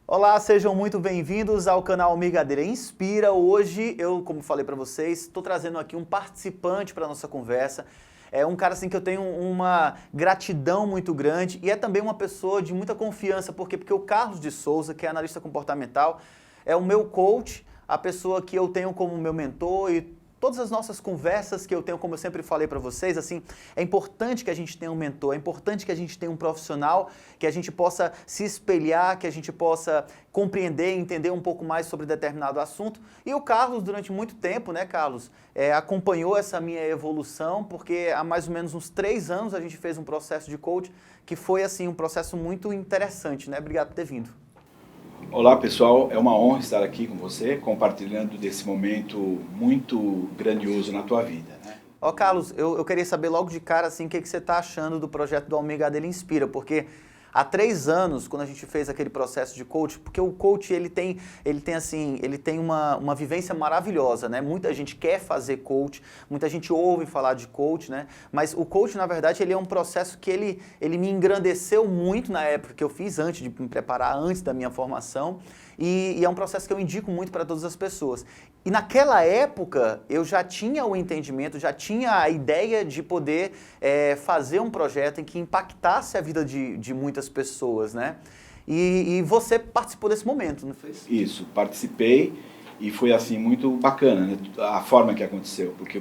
Olá, sejam muito bem-vindos ao canal Migadeira Inspira. Hoje eu, como falei para vocês, estou trazendo aqui um participante para a nossa conversa. É um cara assim que eu tenho uma gratidão muito grande e é também uma pessoa de muita confiança. Por quê? Porque o Carlos de Souza, que é analista comportamental, é o meu coach, a pessoa que eu tenho como meu mentor e todas as nossas conversas que eu tenho, como eu sempre falei para vocês, assim, é importante que a gente tenha um mentor, é importante que a gente tenha um profissional, que a gente possa se espelhar, que a gente possa compreender, entender um pouco mais sobre determinado assunto. E o Carlos, durante muito tempo, né, Carlos, acompanhou essa minha evolução, porque há mais ou menos uns 3 anos a gente fez um processo de coach que foi, assim, um processo muito interessante, né? Obrigado por ter vindo. Olá pessoal, é uma honra estar aqui com você, compartilhando desse momento muito grandioso na tua vida, né? Ó, Carlos, eu queria saber logo de cara, assim, o que você está achando do projeto do Migadeira Inspira, porque há 3 anos, quando a gente fez aquele processo de coach, porque o coach, ele tem uma vivência maravilhosa, né? Muita gente quer fazer coach, muita gente ouve falar de coach, né? Mas o coach, na verdade, ele é um processo que ele me engrandeceu muito na época que eu fiz, antes de me preparar, antes da minha formação, e é um processo que eu indico muito para todas as pessoas. E naquela época, eu já tinha o entendimento, já tinha a ideia de poder fazer um projeto em que impactasse a vida de muitas pessoas, né? E você participou desse momento, não foi isso? Isso, participei e foi assim muito bacana, né? A forma que aconteceu, porque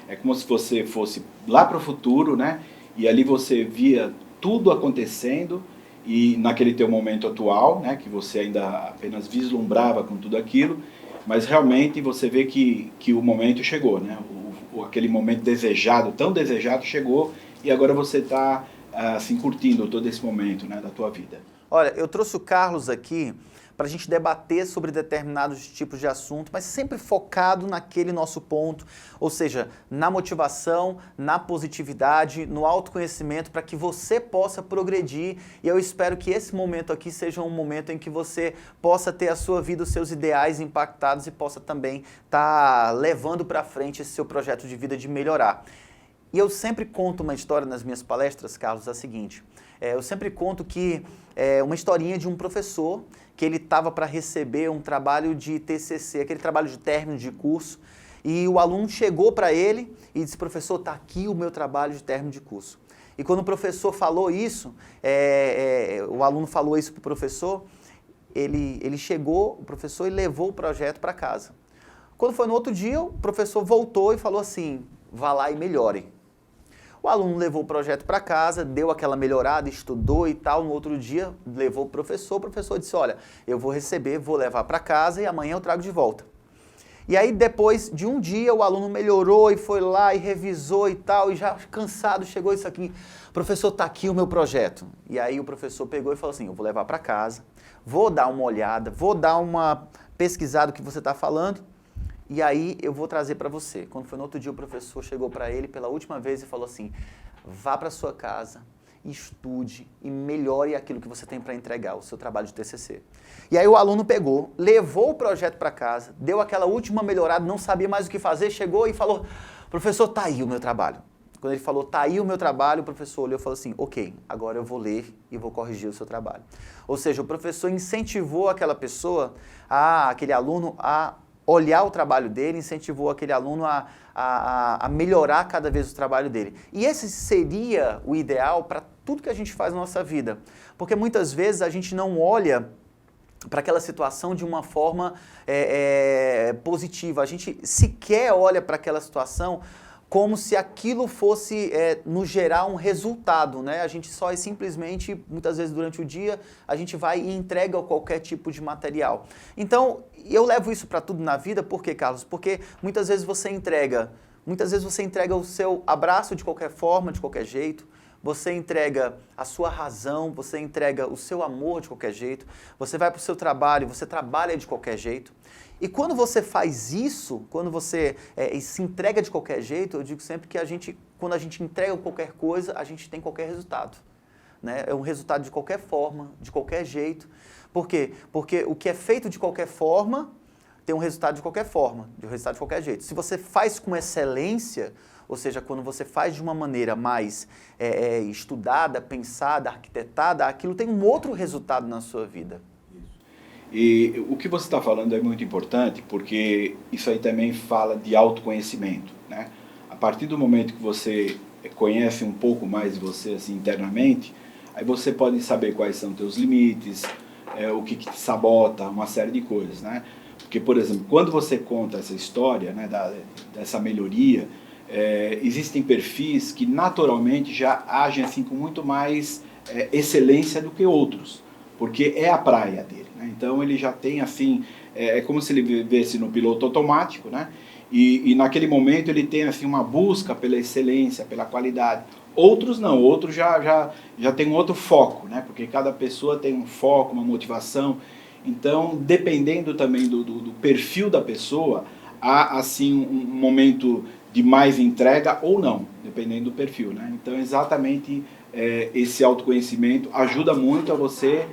é como se você fosse lá para o futuro, né? E ali você via tudo acontecendo e naquele teu momento atual, né? Que você ainda apenas vislumbrava com tudo aquilo, mas realmente você vê que o momento chegou, né? Aquele momento desejado, tão desejado, chegou e agora você está assim, curtindo todo esse momento, né, da tua vida. Olha, eu trouxe o Carlos aqui para a gente debater sobre determinados tipos de assunto, mas sempre focado naquele nosso ponto, ou seja, na motivação, na positividade, no autoconhecimento, para que você possa progredir. E eu espero que esse momento aqui seja um momento em que você possa ter a sua vida, os seus ideais impactados e possa também estar levando para frente esse seu projeto de vida de melhorar. E eu sempre conto uma história nas minhas palestras, Carlos, é a seguinte. Eu sempre conto que uma historinha de um professor que ele estava para receber um trabalho de TCC, aquele trabalho de término de curso, e o aluno chegou para ele e disse: professor, está aqui o meu trabalho de término de curso. E quando o professor falou isso, o aluno falou isso para o professor, ele chegou, o professor, e levou o projeto para casa. Quando foi no outro dia, o professor voltou e falou assim: vá lá e melhore. O aluno levou o projeto para casa, deu aquela melhorada, estudou e tal. No outro dia, levou o professor disse: olha, eu vou receber, vou levar para casa e amanhã eu trago de volta. E aí, depois de um dia, o aluno melhorou e foi lá e revisou e tal, e já cansado, chegou isso aqui: professor, está aqui o meu projeto. E aí o professor pegou e falou assim: eu vou levar para casa, vou dar uma olhada, vou dar uma pesquisada do que você está falando, e aí eu vou trazer para você. Quando foi no outro dia, o professor chegou para ele pela última vez e falou assim: vá para sua casa, estude e melhore aquilo que você tem para entregar, o seu trabalho de TCC. E aí o aluno pegou, levou o projeto para casa, deu aquela última melhorada, não sabia mais o que fazer, chegou e falou: professor, tá aí o meu trabalho. Quando ele falou: tá aí o meu trabalho, o professor olhou e falou assim: ok, agora eu vou ler e vou corrigir o seu trabalho. Ou seja, o professor incentivou aquela pessoa, aquele aluno, a olhar o trabalho dele, incentivou aquele aluno a melhorar cada vez o trabalho dele. E esse seria o ideal para tudo que a gente faz na nossa vida. Porque muitas vezes a gente não olha para aquela situação de uma forma positiva. A gente sequer olha para aquela situação como se aquilo fosse nos gerar um resultado, né? A gente só simplesmente, muitas vezes durante o dia, a gente vai e entrega qualquer tipo de material. Então, eu levo isso para tudo na vida, por quê, Carlos? Porque muitas vezes você entrega o seu abraço de qualquer forma, de qualquer jeito, você entrega a sua razão, você entrega o seu amor de qualquer jeito, você vai para o seu trabalho, você trabalha de qualquer jeito. E quando você faz isso, quando você se entrega de qualquer jeito, eu digo sempre que quando a gente entrega qualquer coisa, a gente tem qualquer resultado, né? É um resultado de qualquer forma, de qualquer jeito. Por quê? Porque o que é feito de qualquer forma tem um resultado de qualquer forma, de um resultado de qualquer jeito. Se você faz com excelência, ou seja, quando você faz de uma maneira mais estudada, pensada, arquitetada, aquilo tem um outro resultado na sua vida. Isso. E o que você está falando é muito importante, porque isso aí também fala de autoconhecimento, né? A partir do momento que você conhece um pouco mais de você assim, internamente, aí você pode saber quais são os teus limites, o que te sabota, uma série de coisas, né? Porque, por exemplo, quando você conta essa história, né, dessa melhoria, existem perfis que naturalmente já agem assim com muito mais excelência do que outros, porque é a praia dele, né? Então ele já tem assim, é como se ele vivesse no piloto automático, né? E naquele momento ele tem assim uma busca pela excelência, pela qualidade. Outros não, outros já tem um outro foco, né? Porque cada pessoa tem um foco, uma motivação. Então, dependendo também do perfil da pessoa, há assim um momento de mais entrega ou não, dependendo do perfil, né? Então, exatamente esse autoconhecimento ajuda muito a você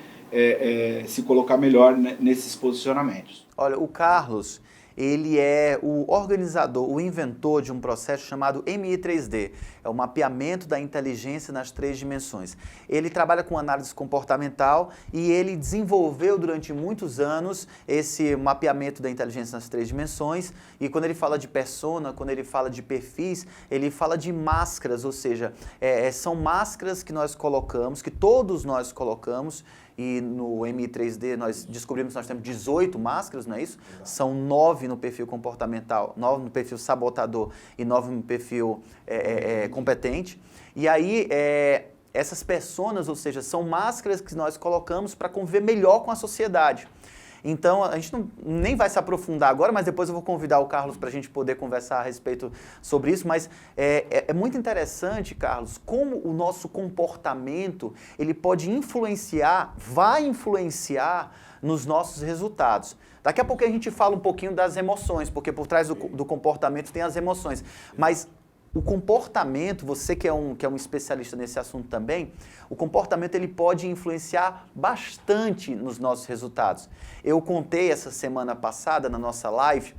se colocar melhor nesses posicionamentos. Olha, o Carlos, ele é o organizador, o inventor de um processo chamado MI3D, é o mapeamento da inteligência nas 3 dimensões. Ele trabalha com análise comportamental e ele desenvolveu durante muitos anos esse mapeamento da inteligência nas 3 dimensões, e quando ele fala de persona, quando ele fala de perfis, ele fala de máscaras, ou seja, são máscaras que nós colocamos, que todos nós colocamos. E no MI3D nós descobrimos que nós temos 18 máscaras, não é isso? São 9 no perfil comportamental, 9 no perfil sabotador e 9 no perfil competente. E aí, essas personas, ou seja, são máscaras que nós colocamos para conviver melhor com a sociedade. Então, a gente nem vai se aprofundar agora, mas depois eu vou convidar o Carlos para a gente poder conversar a respeito sobre isso. Mas é muito interessante, Carlos, como o nosso comportamento ele pode influenciar, vai influenciar nos nossos resultados. Daqui a pouco a gente fala um pouquinho das emoções, porque por trás do comportamento tem as emoções. Mas o comportamento, você que é um especialista nesse assunto também, o comportamento ele pode influenciar bastante nos nossos resultados. Eu contei essa semana passada na nossa live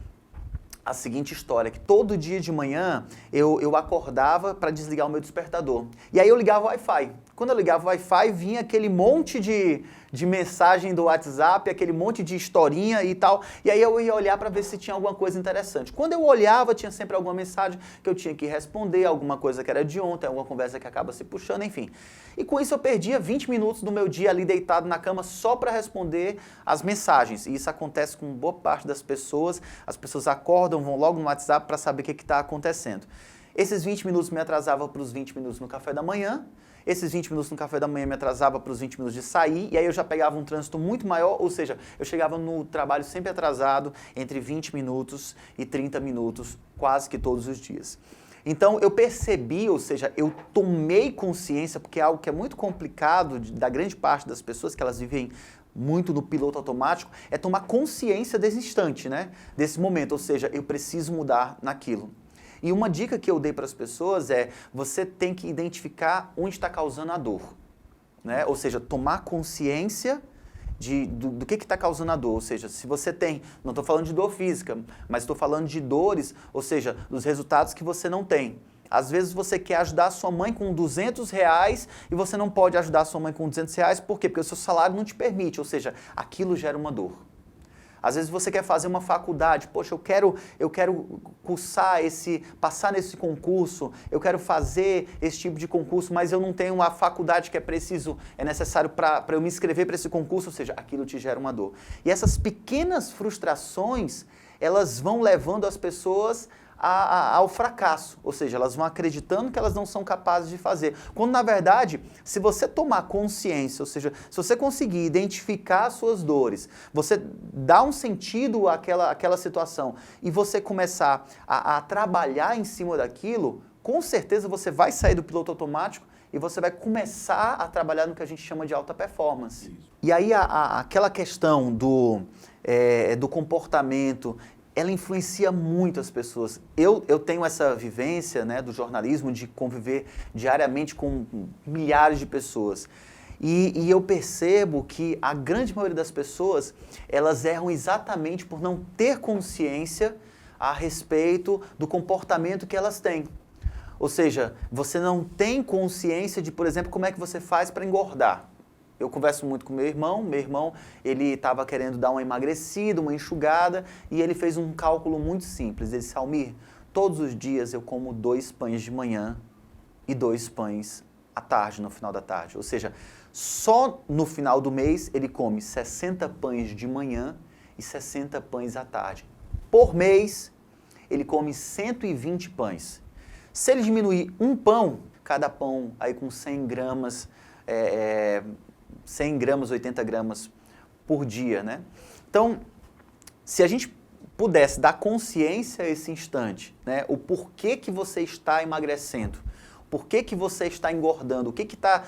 a seguinte história, que todo dia de manhã eu acordava para desligar o meu despertador. E aí eu ligava o Wi-Fi. Quando eu ligava o Wi-Fi, vinha aquele monte de mensagem do WhatsApp, aquele monte de historinha e tal. E aí eu ia olhar para ver se tinha alguma coisa interessante. Quando eu olhava, tinha sempre alguma mensagem que eu tinha que responder, alguma coisa que era de ontem, alguma conversa que acaba se puxando, enfim. E com isso eu perdia 20 minutos do meu dia ali deitado na cama só para responder as mensagens. E isso acontece com boa parte das pessoas. As pessoas acordam, vão logo no WhatsApp para saber o que está acontecendo. Esses 20 minutos me atrasavam para os 20 minutos no café da manhã. Esses 20 minutos no café da manhã me atrasava para os 20 minutos de sair, e aí eu já pegava um trânsito muito maior, ou seja, eu chegava no trabalho sempre atrasado, entre 20 minutos e 30 minutos, quase que todos os dias. Então eu percebi, ou seja, eu tomei consciência, porque é algo que é muito complicado da grande parte das pessoas, que elas vivem muito no piloto automático, é tomar consciência desse instante, né? Desse momento, ou seja, eu preciso mudar naquilo. E uma dica que eu dei para as pessoas é, você tem que identificar onde está causando a dor, né? Ou seja, tomar consciência do que está causando a dor. Ou seja, se você tem, não estou falando de dor física, mas estou falando de dores, ou seja, dos resultados que você não tem. Às vezes você quer ajudar a sua mãe com R$200 e você não pode ajudar a sua mãe com R$200, por quê? Porque o seu salário não te permite, ou seja, aquilo gera uma dor. Às vezes você quer fazer uma faculdade, poxa, eu quero cursar passar nesse concurso, eu quero fazer esse tipo de concurso, mas eu não tenho uma faculdade que é necessário para eu me inscrever para esse concurso, ou seja, aquilo te gera uma dor. E essas pequenas frustrações, elas vão levando as pessoas ao fracasso, ou seja, elas vão acreditando que elas não são capazes de fazer. Quando, na verdade, se você tomar consciência, ou seja, se você conseguir identificar as suas dores, você dá um sentido àquela situação e você começar a trabalhar em cima daquilo, com certeza você vai sair do piloto automático e você vai começar a trabalhar no que a gente chama de alta performance. Isso. E aí aquela questão do comportamento, ela influencia muito as pessoas. Eu tenho essa vivência, né, do jornalismo, de conviver diariamente com milhares de pessoas. E eu percebo que a grande maioria das pessoas, elas erram exatamente por não ter consciência a respeito do comportamento que elas têm. Ou seja, você não tem consciência de, por exemplo, como é que você faz para engordar. eu converso muito com meu irmão, ele estava querendo dar uma emagrecida, uma enxugada, e ele fez um cálculo muito simples. Ele disse, Almir, todos os dias eu como 2 pães de manhã e 2 pães à tarde, no final da tarde. Ou seja, só no final do mês ele come 60 pães de manhã e 60 pães à tarde. Por mês, ele come 120 pães. Se ele diminuir um pão, cada pão aí com 100 gramas, 100 gramas, 80 gramas por dia, né? Então, se a gente pudesse dar consciência a esse instante, né? O porquê que você está emagrecendo, por que você está engordando, o que está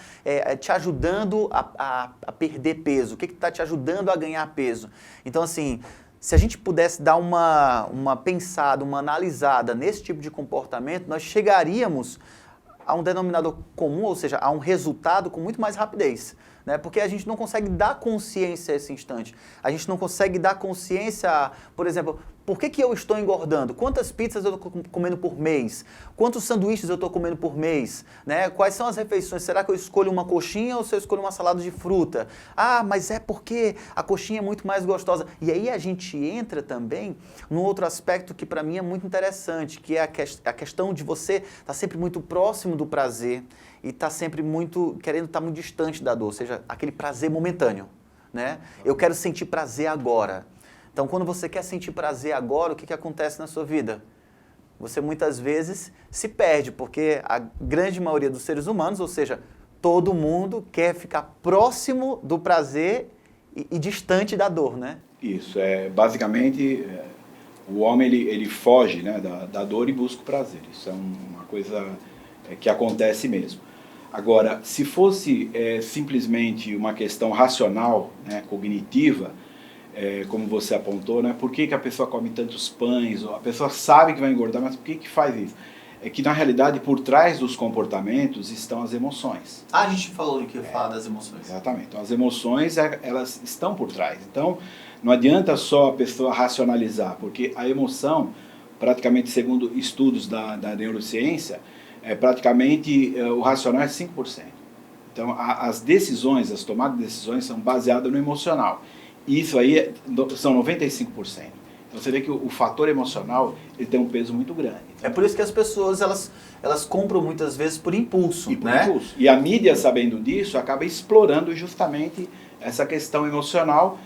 te ajudando a perder peso, o que está te ajudando a ganhar peso. Então, assim, se a gente pudesse dar uma pensada, uma analisada nesse tipo de comportamento, nós chegaríamos a um denominador comum, ou seja, a um resultado com muito mais rapidez, né? Porque a gente não consegue dar consciência a esse instante. A gente não consegue dar consciência, por exemplo, por que eu estou engordando? Quantas pizzas eu estou comendo por mês? Quantos sanduíches eu estou comendo por mês? Né? Quais são as refeições? Será que eu escolho uma coxinha ou se eu escolho uma salada de fruta? Ah, mas é porque a coxinha é muito mais gostosa. E aí a gente entra também num outro aspecto que para mim é muito interessante, que é a questão de você estar sempre muito próximo do prazer e estar sempre querendo estar muito distante da dor, ou seja, aquele prazer momentâneo. Né? Eu quero sentir prazer agora. Então, quando você quer sentir prazer agora, o que acontece na sua vida? Você muitas vezes se perde, porque a grande maioria dos seres humanos, ou seja, todo mundo quer ficar próximo do prazer e distante da dor, né? Isso, basicamente o homem ele foge, né, da dor e busca o prazer. Isso é uma coisa que acontece mesmo. Agora, se fosse simplesmente uma questão racional, né, cognitiva, como você apontou, né? Por que a pessoa come tantos pães? A pessoa sabe que vai engordar, mas por que faz isso? É que, na realidade, por trás dos comportamentos estão as emoções. A gente falou que fala das emoções. Exatamente. Então, as emoções, elas estão por trás. Então, não adianta só a pessoa racionalizar, porque a emoção, praticamente segundo estudos da neurociência, praticamente o racional é 5%. Então, as decisões, as tomadas de decisões são baseadas no emocional. Isso aí são 95%. Então você vê que o fator emocional ele tem um peso muito grande. É por isso que as pessoas elas compram muitas vezes por impulso, impulso. E a mídia, sabendo disso, acaba explorando justamente essa questão emocional,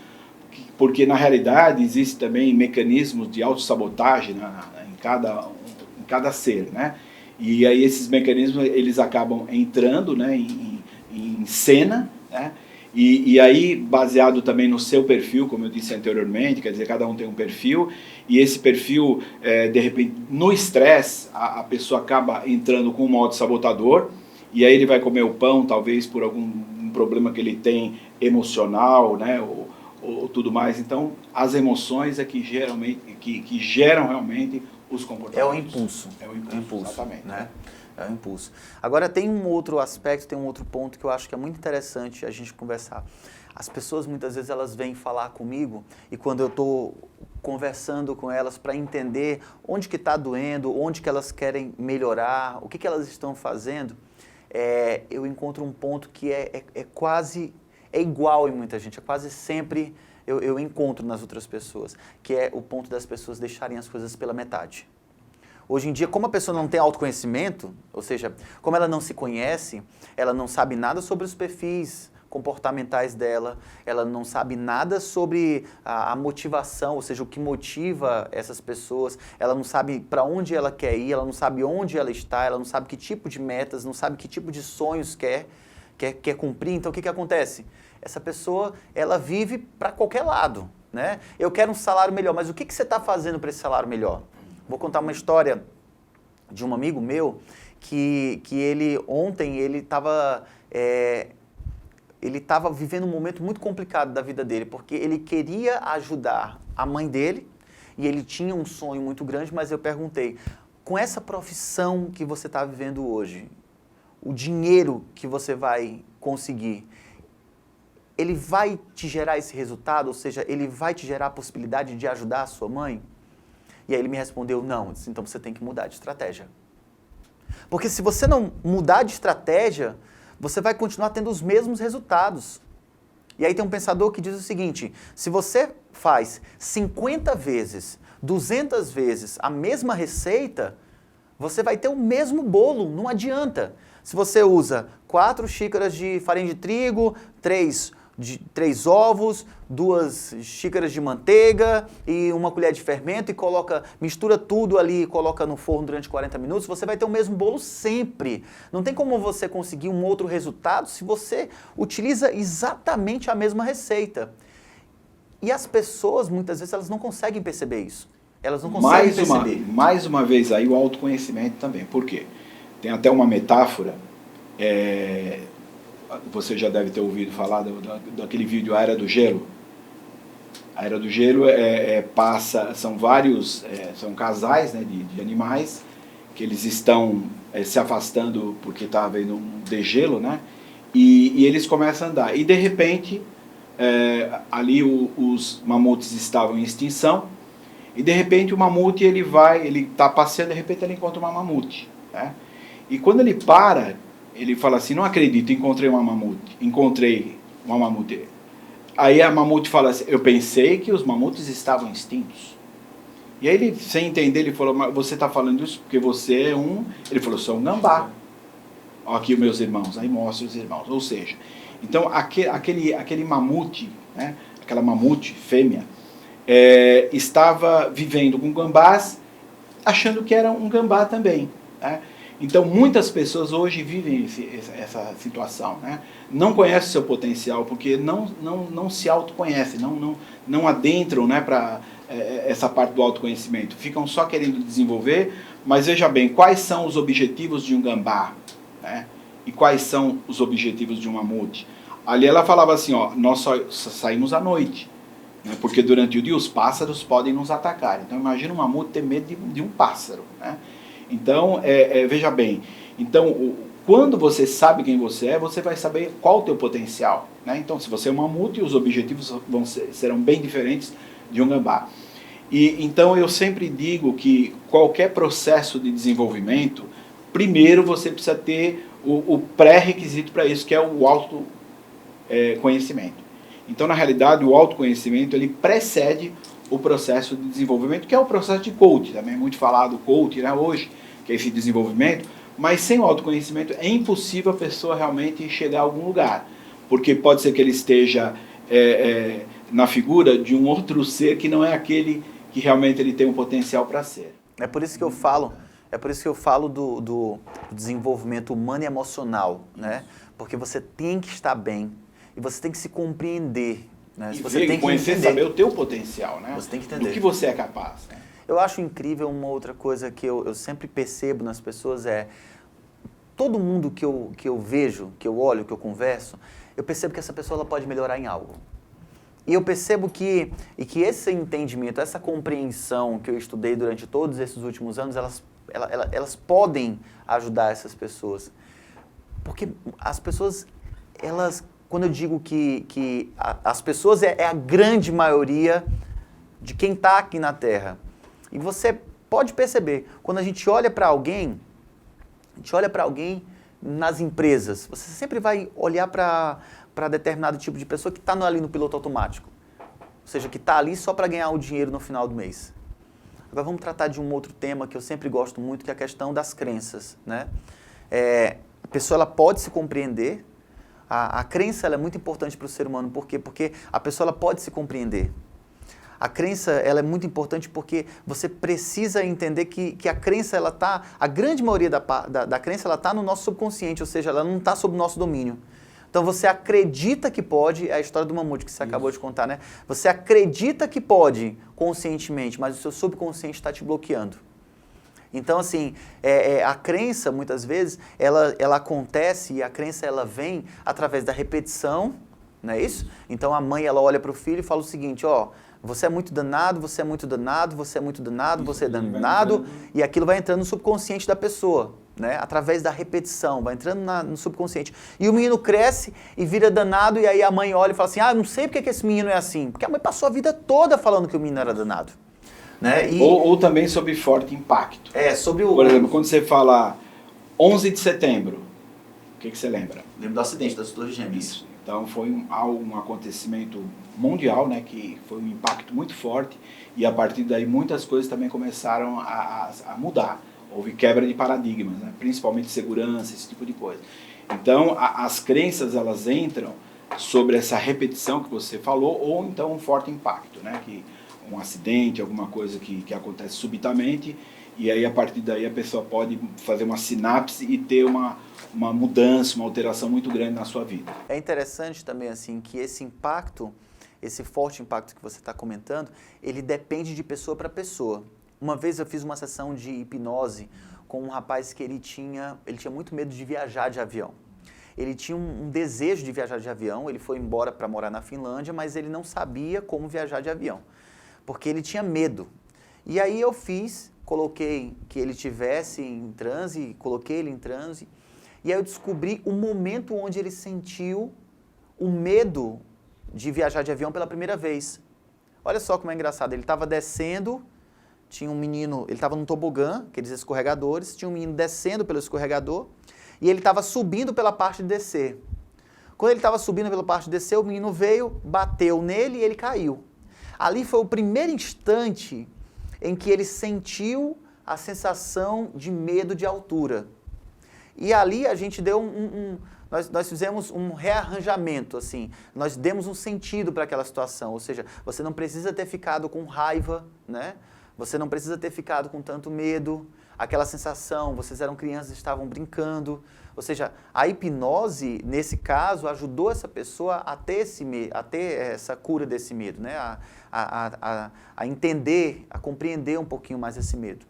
porque na realidade existe também mecanismos de autossabotagem em cada ser, né? E aí esses mecanismos eles acabam entrando, né, em cena, né? E aí, baseado também no seu perfil, como eu disse anteriormente, quer dizer, cada um tem um perfil, e esse perfil, de repente, no estresse, a pessoa acaba entrando com um modo sabotador, e aí ele vai comer o pão, talvez por algum problema que ele tem emocional, né, ou tudo mais. Então, as emoções é que geram realmente os comportamentos. É o impulso. É o impulso, exatamente. Né? É o impulso. Agora, tem um outro aspecto, tem um outro ponto que eu acho que é muito interessante a gente conversar. As pessoas, muitas vezes, elas vêm falar comigo e quando eu estou conversando com elas para entender onde que está doendo, onde que elas querem melhorar, o que elas estão fazendo, eu encontro um ponto que é igual em muita gente, é quase sempre eu encontro nas outras pessoas, que é o ponto das pessoas deixarem as coisas pela metade. Hoje em dia, como a pessoa não tem autoconhecimento, ou seja, como ela não se conhece, ela não sabe nada sobre os perfis comportamentais dela, ela não sabe nada sobre a motivação, ou seja, o que motiva essas pessoas, ela não sabe para onde ela quer ir, ela não sabe onde ela está, ela não sabe que tipo de metas, não sabe que tipo de sonhos quer cumprir. Então, o que acontece? Essa pessoa, ela vive para qualquer lado, né? Eu quero um salário melhor, mas o que você está fazendo para esse salário melhor? Vou contar uma história de um amigo meu que ele ontem ele estava vivendo um momento muito complicado da vida dele, porque ele queria ajudar a mãe dele e ele tinha um sonho muito grande, mas eu perguntei, com essa profissão que você está vivendo hoje, o dinheiro que você vai conseguir, ele vai te gerar esse resultado? Ou seja, ele vai te gerar a possibilidade de ajudar a sua mãe? E aí ele me respondeu, não. Eu disse, então você tem que mudar de estratégia. Porque se você não mudar de estratégia, você vai continuar tendo os mesmos resultados. E aí tem um pensador que diz o seguinte, se você faz 50 vezes, 200 vezes a mesma receita, você vai ter o mesmo bolo, não adianta. Se você usa 4 xícaras de farinha de trigo, 3 ovos, 2 xícaras de manteiga e 1 colher de fermento e mistura tudo ali e coloca no forno durante 40 minutos, você vai ter o mesmo bolo sempre. Não tem como você conseguir um outro resultado se você utiliza exatamente a mesma receita. E as pessoas, muitas vezes, elas não conseguem perceber isso. Elas não conseguem perceber. Mais uma vez aí o autoconhecimento também. Por quê? Tem até uma metáfora, você já deve ter ouvido falar daquele vídeo A Era do Gelo. A Era do Gelo são vários, são casais, né, de animais, que eles estão se afastando porque está havendo um degelo, né, e eles começam a andar. E de repente, ali os mamutes estavam em extinção, e de repente o mamute ele está passeando, de repente ele encontra uma mamute, né? E quando ele para, ele fala assim, não acredito, encontrei uma mamute. Aí a mamute fala assim, eu pensei que os mamutes estavam extintos. E aí ele, sem entender, ele falou, mas você está falando isso porque você é um... Ele falou, sou um gambá. Ó, aqui os meus irmãos, aí mostra os irmãos. Ou seja, então aquele mamute, né, aquela mamute fêmea, estava vivendo com gambás, achando que era um gambá também, né? Então muitas pessoas hoje vivem essa situação, né? Não conhecem o seu potencial porque não se autoconhecem, não adentram, né, para essa parte do autoconhecimento, ficam só querendo desenvolver, mas veja bem, quais são os objetivos de um gambá, né? E quais são os objetivos de um mamute? Ali ela falava assim, ó, nós só saímos à noite, né, porque durante o dia os pássaros podem nos atacar. Então imagina um mamute ter medo de um pássaro, né? Então, veja bem, então, quando você sabe quem você é, você vai saber qual o teu potencial, né? Então, se você é um mamute, os objetivos serão bem diferentes de um gambá. E então eu sempre digo que qualquer processo de desenvolvimento, primeiro você precisa ter o pré-requisito para isso, que é o autoconhecimento. Então, na realidade, o autoconhecimento ele precede o processo de desenvolvimento, que é o processo de coach, também é muito falado coach, né, hoje, que é esse desenvolvimento, mas sem o autoconhecimento é impossível a pessoa realmente chegar a algum lugar, porque pode ser que ele esteja na figura de um outro ser que não é aquele que realmente ele tem um potencial para ser. É por isso que eu falo do desenvolvimento humano e emocional, né? Porque você tem que estar bem e você tem que se compreender. Né? E você tem que conhecer, saber o teu potencial, né? Você tem que entender. Do que você é capaz. Né? Eu acho incrível uma outra coisa que eu sempre percebo nas pessoas todo mundo que eu vejo, que eu olho, que eu converso, eu percebo que essa pessoa ela pode melhorar em algo. E eu percebo que esse entendimento, essa compreensão que eu estudei durante todos esses últimos anos, elas podem ajudar essas pessoas. Porque as pessoas, quando eu digo que as pessoas é a grande maioria de quem está aqui na Terra. E você pode perceber, quando a gente olha para alguém, nas empresas, você sempre vai olhar para determinado tipo de pessoa que está ali no piloto automático. Ou seja, que está ali só para ganhar o dinheiro no final do mês. Agora vamos tratar de um outro tema que eu sempre gosto muito, que é a questão das crenças. Né? A pessoa ela pode se compreender. A crença ela é muito importante para o ser humano. Por quê? Porque a pessoa ela pode se compreender. A crença ela é muito importante porque você precisa entender que a crença, a grande maioria da crença, ela está no nosso subconsciente, ou seja, ela não está sob o nosso domínio. Então você acredita que pode, é a história do mamute que você acabou de contar, né? Você acredita que pode conscientemente, mas o seu subconsciente está te bloqueando. Então, assim, a crença, muitas vezes, ela acontece e a crença, ela vem através da repetição, não é isso? Então, a mãe, ela olha para o filho e fala o seguinte, ó, você é muito danado, você é muito danado, você é muito danado, você é danado, e aquilo vai entrando no subconsciente da pessoa, né? Através da repetição, vai entrando no subconsciente. E o menino cresce e vira danado, e aí a mãe olha e fala assim, não sei porque que esse menino é assim, porque a mãe passou a vida toda falando que o menino era danado. Né? Ou também sobre forte impacto. Sobre Por exemplo, quando você fala 11 de setembro, o que você lembra? Lembro do acidente das Torres Gêmeas. Isso. Então foi um acontecimento mundial, né, que foi um impacto muito forte, e a partir daí muitas coisas também começaram a mudar. Houve quebra de paradigmas, né, principalmente segurança, esse tipo de coisa. Então as crenças, elas entram sobre essa repetição que você falou, ou então um forte impacto, né, que um acidente, alguma coisa que acontece subitamente, e aí a partir daí a pessoa pode fazer uma sinapse e ter uma mudança, uma alteração muito grande na sua vida. É interessante também assim que esse impacto, esse forte impacto que você está comentando, ele depende de pessoa para pessoa. Uma vez eu fiz uma sessão de hipnose com um rapaz que ele tinha muito medo de viajar de avião. Ele tinha um desejo de viajar de avião, ele foi embora para morar na Finlândia, mas ele não sabia como viajar de avião, porque ele tinha medo. E aí eu coloquei que ele tivesse em transe, coloquei ele em transe, e aí eu descobri o momento onde ele sentiu o medo de viajar de avião pela primeira vez. Olha só como é engraçado, ele estava descendo, tinha um menino, ele estava num tobogã, aqueles escorregadores, tinha um menino descendo pelo escorregador, e ele estava subindo pela parte de descer. Quando ele estava subindo pela parte de descer, o menino veio, bateu nele e ele caiu. Ali foi o primeiro instante em que ele sentiu a sensação de medo de altura. E ali a gente deu nós fizemos um rearranjamento, assim, nós demos um sentido para aquela situação, ou seja, você não precisa ter ficado com raiva, né? Você não precisa ter ficado com tanto medo, aquela sensação, vocês eram crianças, estavam brincando, ou seja, a hipnose, nesse caso, ajudou essa pessoa a ter essa cura desse medo, né? A entender, a compreender um pouquinho mais esse medo.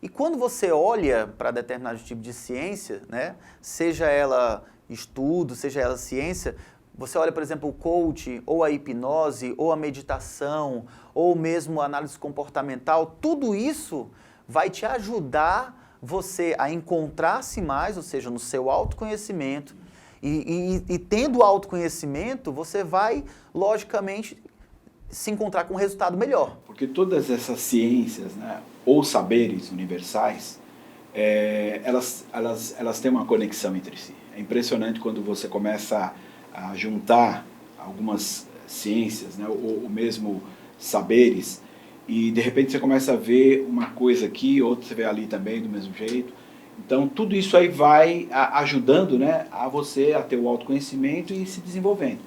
E quando você olha para determinado tipo de ciência, né? Seja ela estudo, seja ela ciência, você olha, por exemplo, o coach, ou a hipnose, ou a meditação, ou mesmo a análise comportamental, tudo isso vai te ajudar você a encontrar-se mais, ou seja, no seu autoconhecimento. E tendo autoconhecimento, você vai, logicamente, se encontrar com um resultado melhor. Porque todas essas ciências, né, ou saberes universais, elas têm uma conexão entre si. É impressionante quando você começa a juntar algumas ciências, né, ou mesmo saberes, e de repente você começa a ver uma coisa aqui, outra você vê ali também do mesmo jeito. Então tudo isso aí vai ajudando, né, a você a ter o autoconhecimento e se desenvolvendo.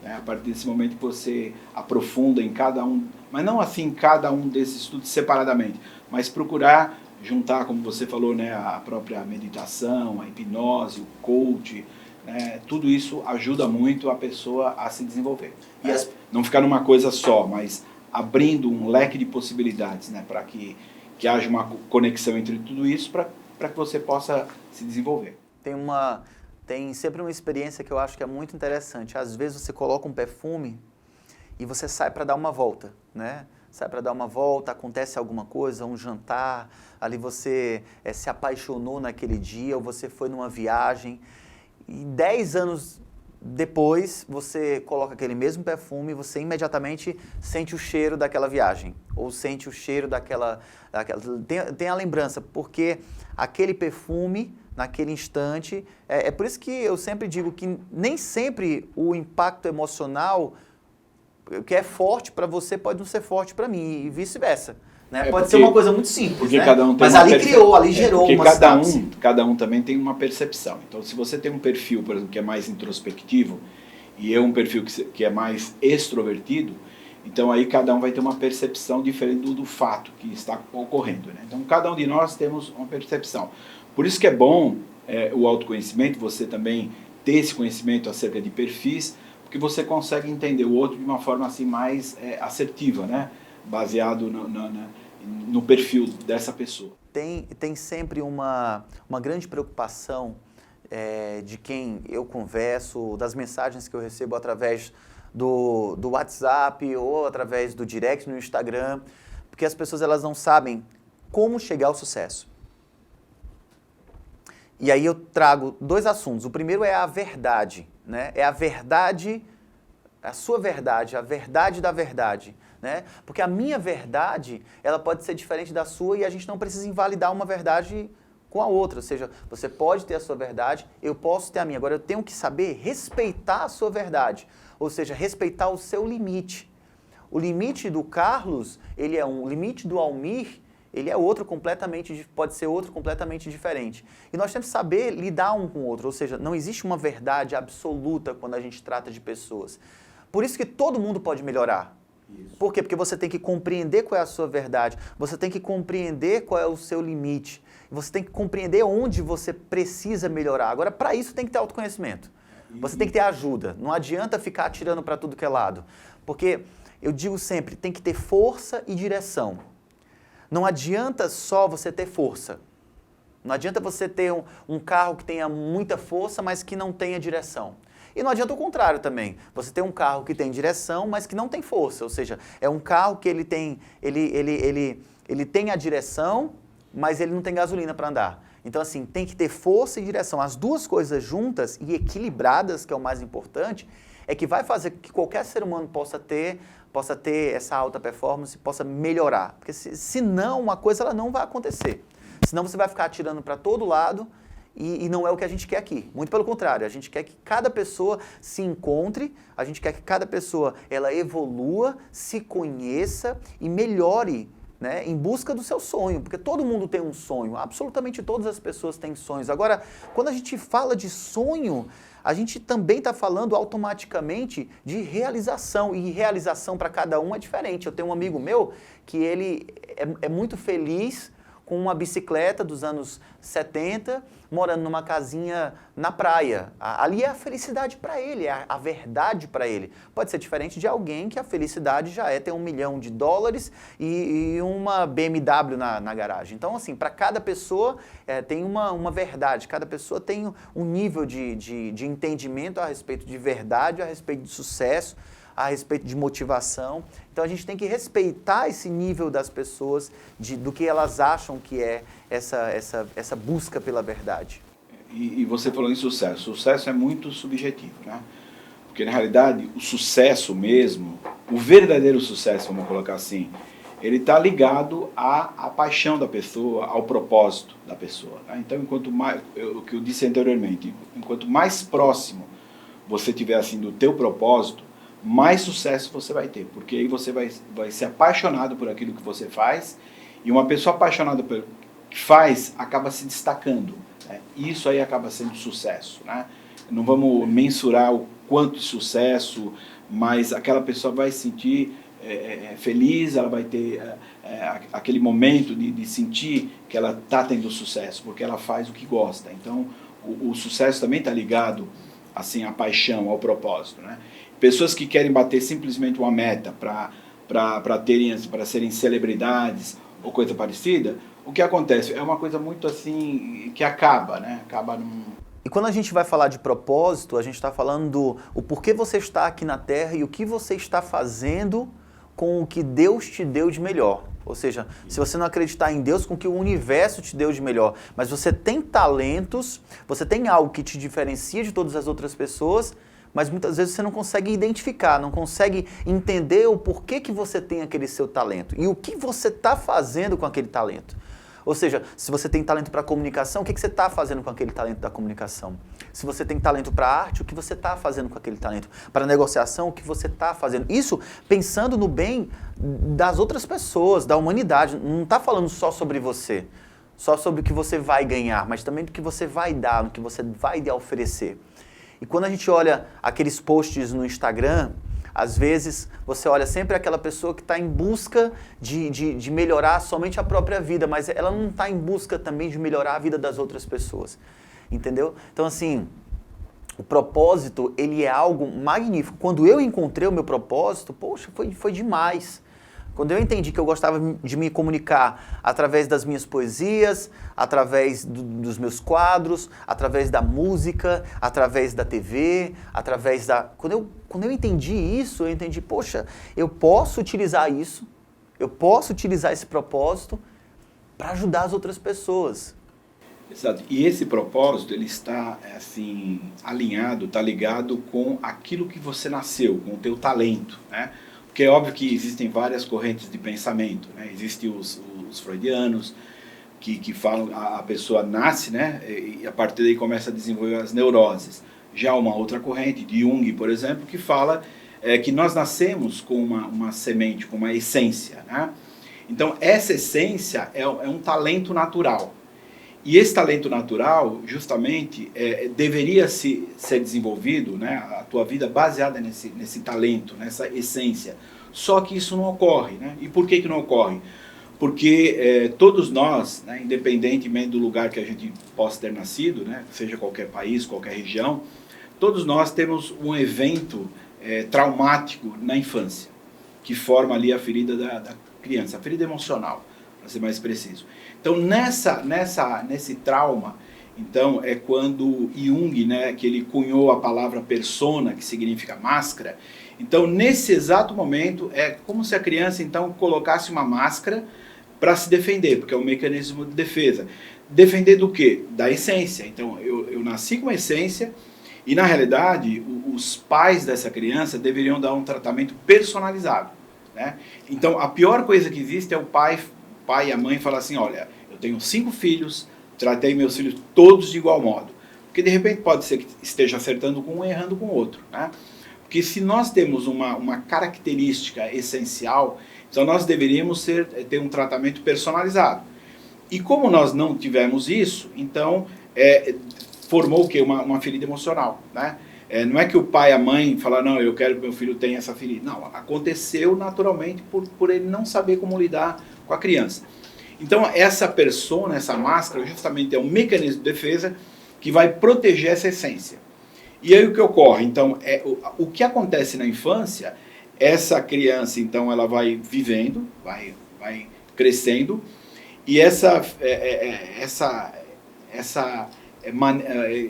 Né, a partir desse momento que você aprofunda em cada um, mas não assim cada um desses estudos separadamente, mas procurar juntar, como você falou, né, a própria meditação, a hipnose, o coach, né, tudo isso ajuda muito a pessoa a se desenvolver. E não ficar numa coisa só, mas abrindo um leque de possibilidades, né, para que haja uma conexão entre tudo isso, para que você possa se desenvolver. Tem sempre uma experiência que eu acho que é muito interessante. Às vezes você coloca um perfume e você sai para dar uma volta, né? Sai para dar uma volta, acontece alguma coisa, um jantar, ali você se apaixonou naquele dia, ou você foi numa viagem, e 10 anos depois você coloca aquele mesmo perfume e você imediatamente sente o cheiro daquela viagem, ou sente o cheiro daquela tem a lembrança, porque aquele perfume, naquele instante, é por isso que eu sempre digo que nem sempre o impacto emocional que é forte para você pode não ser forte para mim, e vice-versa. Né? Pode ser uma coisa muito simples, porque né? cada um tem mas uma ali criou, ali gerou porque uma cada um também tem uma percepção. Então, se você tem um perfil, por exemplo, que é mais introspectivo, e eu um perfil que é mais extrovertido, então aí cada um vai ter uma percepção diferente do fato que está ocorrendo. Né? Então, cada um de nós temos uma percepção. Por isso que é bom o autoconhecimento, você também ter esse conhecimento acerca de perfis, porque você consegue entender o outro de uma forma assim mais assertiva, né? Baseado no perfil dessa pessoa. Tem sempre uma grande preocupação de quem eu converso, das mensagens que eu recebo através do WhatsApp ou através do direct no Instagram, porque as pessoas elas não sabem como chegar ao sucesso. E aí eu trago 2 assuntos. O primeiro é a verdade, né? É a verdade, a sua verdade, a verdade da verdade, né? Porque a minha verdade, ela pode ser diferente da sua e a gente não precisa invalidar uma verdade com a outra. Ou seja, você pode ter a sua verdade, eu posso ter a minha. Agora, eu tenho que saber respeitar a sua verdade. Ou seja, respeitar o seu limite. O limite do Carlos, ele é um. O limite do Almir, ele é outro completamente, pode ser outro completamente diferente. E nós temos que saber lidar um com o outro. Ou seja, não existe uma verdade absoluta quando a gente trata de pessoas. Por isso que todo mundo pode melhorar. Isso. Por quê? Porque você tem que compreender qual é a sua verdade, você tem que compreender qual é o seu limite, você tem que compreender onde você precisa melhorar. Agora, para isso tem que ter autoconhecimento. Você tem que ter ajuda. Não adianta ficar atirando para tudo que é lado. Porque, eu digo sempre, tem que ter força e direção. Não adianta só você ter força. Não adianta você ter um carro que tenha muita força, mas que não tenha direção. E não adianta o contrário também. Você tem um carro que tem direção, mas que não tem força. Ou seja, é um carro que ele tem a direção, mas ele não tem gasolina para andar. Então, assim, tem que ter força e direção. As duas coisas juntas e equilibradas, que é o mais importante, é que vai fazer que qualquer ser humano possa ter essa alta performance, possa melhorar. Porque se não, uma coisa ela não vai acontecer. Senão você vai ficar atirando para todo lado e não é o que a gente quer aqui. Muito pelo contrário, a gente quer que cada pessoa se encontre, a gente quer que cada pessoa ela evolua, se conheça e melhore, né, em busca do seu sonho, porque todo mundo tem um sonho, absolutamente todas as pessoas têm sonhos. Agora, quando a gente fala de sonho, a gente também está falando automaticamente de realização, e realização para cada um é diferente. Eu tenho um amigo meu que ele é muito feliz com uma bicicleta dos anos 70, morando numa casinha na praia. Ali é a felicidade para ele, é a verdade para ele. Pode ser diferente de alguém que a felicidade já é ter $1 milhão e uma BMW na garagem. Então, assim, para cada pessoa tem uma verdade, cada pessoa tem um nível de entendimento a respeito de verdade, a respeito de sucesso, a respeito de motivação. Então a gente tem que respeitar esse nível das pessoas, do que elas acham que é essa busca pela verdade. E você falou em sucesso. Sucesso é muito subjetivo, né? Porque na realidade o sucesso mesmo, o verdadeiro sucesso, vamos colocar assim, ele está ligado à paixão da pessoa, ao propósito da pessoa, né? Então, enquanto mais, o que eu disse anteriormente, enquanto mais próximo você estiver assim do teu propósito, mais sucesso você vai ter, porque aí você vai ser apaixonado por aquilo que você faz, e uma pessoa apaixonada pelo que faz acaba se destacando, né? E isso aí acaba sendo sucesso, né? Não vamos mensurar o quanto de sucesso, mas aquela pessoa vai se sentir feliz, ela vai ter aquele momento de sentir que ela está tendo sucesso, porque ela faz o que gosta. Então o sucesso também está ligado assim, à paixão, ao propósito, né? Pessoas que querem bater simplesmente uma meta para serem celebridades ou coisa parecida, o que acontece? É uma coisa muito assim, que acaba, né? Acaba num... E quando a gente vai falar de propósito, a gente está falando o porquê você está aqui na Terra e o que você está fazendo com o que Deus te deu de melhor. Ou seja, se você não acreditar em Deus, com o que o universo te deu de melhor, mas você tem talentos, você tem algo que te diferencia de todas as outras pessoas, mas muitas vezes você não consegue identificar, não consegue entender o porquê que você tem aquele seu talento e o que você está fazendo com aquele talento. Ou seja, se você tem talento para comunicação, o que você está fazendo com aquele talento da comunicação? Se você tem talento para arte, o que você está fazendo com aquele talento? Para negociação, o que você está fazendo? Isso pensando no bem das outras pessoas, da humanidade. Não está falando só sobre você, só sobre o que você vai ganhar, mas também do que você vai dar, do que você vai oferecer. E quando a gente olha aqueles posts no Instagram, às vezes você olha sempre aquela pessoa que está em busca de melhorar somente a própria vida, mas ela não está em busca também de melhorar a vida das outras pessoas, entendeu? Então assim, o propósito, ele é algo magnífico. Quando eu encontrei o meu propósito, poxa, foi demais. Quando eu entendi que eu gostava de me comunicar através das minhas poesias, através dos meus quadros, através da música, através da TV, através da... Quando eu entendi isso, eu entendi, poxa, eu posso utilizar isso, eu posso utilizar esse propósito para ajudar as outras pessoas. Exato. E esse propósito, ele está assim, alinhado, está ligado com aquilo que você nasceu, com o teu talento, né? Porque é óbvio que existem várias correntes de pensamento, né? Existem os freudianos, que falam, a pessoa nasce, né, e a partir daí começa a desenvolver as neuroses. Já uma outra corrente, de Jung, por exemplo, que fala que nós nascemos com uma semente, com uma essência, né? Então, essa essência é um talento natural. E esse talento natural, justamente, deveria ser desenvolvido, né, a tua vida baseada nesse talento, nessa essência. Só que isso não ocorre, né? E por que não ocorre? Porque todos nós, né, independentemente do lugar que a gente possa ter nascido, né, seja qualquer país, qualquer região, todos nós temos um evento traumático na infância, que forma ali a ferida da criança, a ferida emocional, para ser mais preciso. Então, nesse trauma, então, é quando Jung, né, que ele cunhou a palavra persona, que significa máscara. Então, nesse exato momento, é como se a criança, então, colocasse uma máscara para se defender, porque é um mecanismo de defesa. Defender do quê? Da essência. Então, eu nasci com uma essência e, na realidade, os pais dessa criança deveriam dar um tratamento personalizado, né? Então, a pior coisa que existe é o pai e a mãe falar assim, olha, eu tenho 5 filhos, tratei meus filhos todos de igual modo. Porque, de repente, pode ser que esteja acertando com um e errando com o outro, né? Porque se nós temos uma característica essencial, então nós deveríamos ter um tratamento personalizado. E como nós não tivemos isso, então formou o quê? Uma ferida emocional, né? Não é que o pai e a mãe falaram, não, eu quero que meu filho tenha essa ferida. Não, aconteceu naturalmente por ele não saber como lidar com a criança. Então essa persona, essa máscara, justamente é um mecanismo de defesa que vai proteger essa essência. E aí o que ocorre? Então, o que acontece na infância, essa criança, então, ela vai vivendo, vai crescendo, e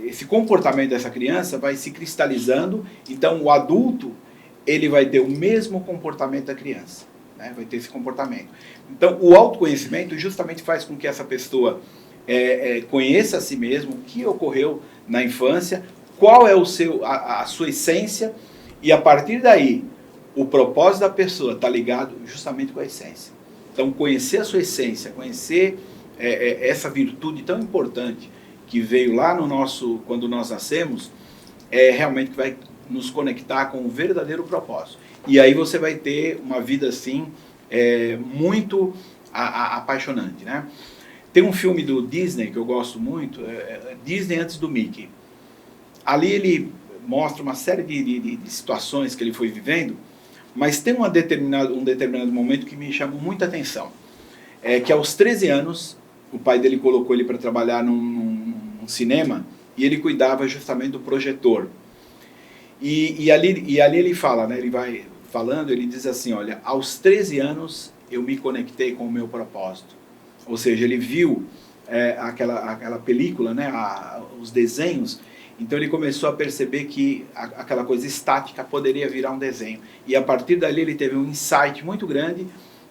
esse comportamento dessa criança vai se cristalizando, então o adulto, ele vai ter o mesmo comportamento da criança, né? Vai ter esse comportamento. Então, o autoconhecimento justamente faz com que essa pessoa conheça a si mesmo, o que ocorreu na infância, qual é a sua essência, e a partir daí, o propósito da pessoa está ligado justamente com a essência. Então, conhecer a sua essência, conhecer essa virtude tão importante que veio lá quando nós nascemos, realmente que vai nos conectar com o verdadeiro propósito. E aí você vai ter uma vida assim, muito apaixonante, né? Tem um filme do Disney que eu gosto muito, Disney antes do Mickey. Ali ele mostra uma série de situações que ele foi vivendo, mas tem um determinado momento que me chamou muita atenção. Que aos 13 anos, o pai dele colocou ele para trabalhar num cinema, e ele cuidava justamente do projetor. E ali ele fala, né, ele vai falando, ele diz assim, olha, aos 13 anos eu me conectei com o meu propósito. Ou seja, ele viu aquela película, né, os desenhos. Então ele começou a perceber que aquela coisa estática poderia virar um desenho. E a partir dali ele teve um insight muito grande,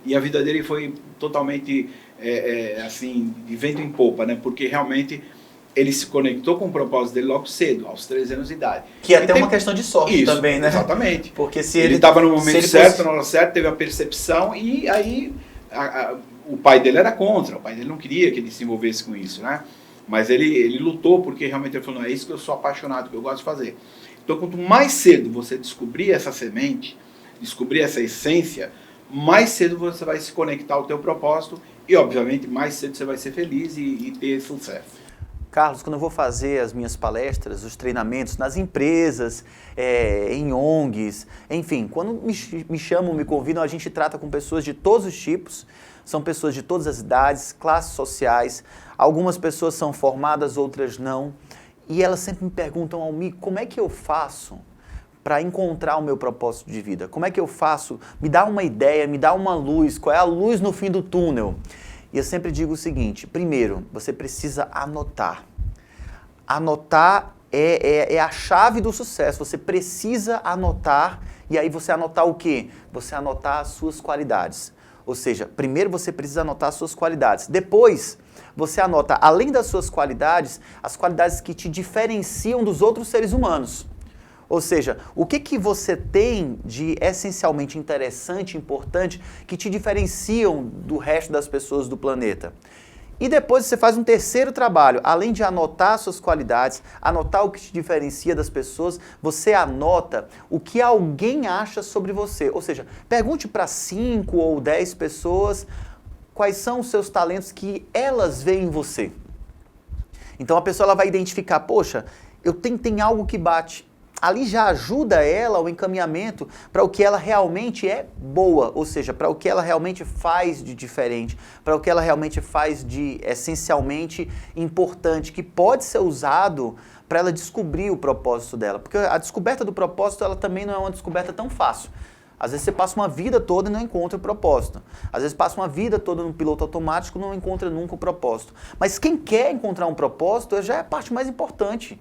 e a vida dele foi totalmente assim, de vento em popa, né? Porque realmente ele se conectou com o propósito dele logo cedo, aos 13 anos de idade. Que é até uma questão de sorte também, né? Exatamente. Porque se ele estava no momento certo, na hora certa, teve a percepção, e aí o pai dele era contra, o pai dele não queria que ele se envolvesse com isso, né? Mas ele lutou, porque realmente ele falou, não, é isso que eu sou apaixonado, que eu gosto de fazer. Então, quanto mais cedo você descobrir essa semente, descobrir essa essência, mais cedo você vai se conectar ao teu propósito e, obviamente, mais cedo você vai ser feliz e ter sucesso. Carlos, quando eu vou fazer as minhas palestras, os treinamentos nas empresas, em ONGs, enfim, quando me chamam, me convidam, a gente trata com pessoas de todos os tipos, são pessoas de todas as idades, classes sociais, algumas pessoas são formadas, outras não, e elas sempre me perguntam, Almir, como é que eu faço para encontrar o meu propósito de vida? Como é que eu faço? Me dá uma ideia, me dá uma luz, qual é a luz no fim do túnel? E eu sempre digo o seguinte, primeiro, você precisa anotar. Anotar é a chave do sucesso, você precisa anotar, e aí você anotar o quê? Você anotar as suas qualidades. Ou seja, primeiro você precisa anotar as suas qualidades. Depois, você anota, além das suas qualidades, as qualidades que te diferenciam dos outros seres humanos. Ou seja, o que você tem de essencialmente interessante, importante, que te diferenciam do resto das pessoas do planeta? E depois você faz um terceiro trabalho, além de anotar suas qualidades, anotar o que te diferencia das pessoas, você anota o que alguém acha sobre você. Ou seja, pergunte para 5 ou 10 pessoas quais são os seus talentos que elas veem em você. Então a pessoa ela vai identificar, poxa, tem algo que bate. Ali já ajuda ela o encaminhamento para o que ela realmente é boa, ou seja, para o que ela realmente faz de diferente, para o que ela realmente faz de essencialmente importante, que pode ser usado para ela descobrir o propósito dela. Porque a descoberta do propósito ela também não é uma descoberta tão fácil. Às vezes você passa uma vida toda e não encontra o propósito. Às vezes passa uma vida toda no piloto automático e não encontra nunca o propósito. Mas quem quer encontrar um propósito já é a parte mais importante.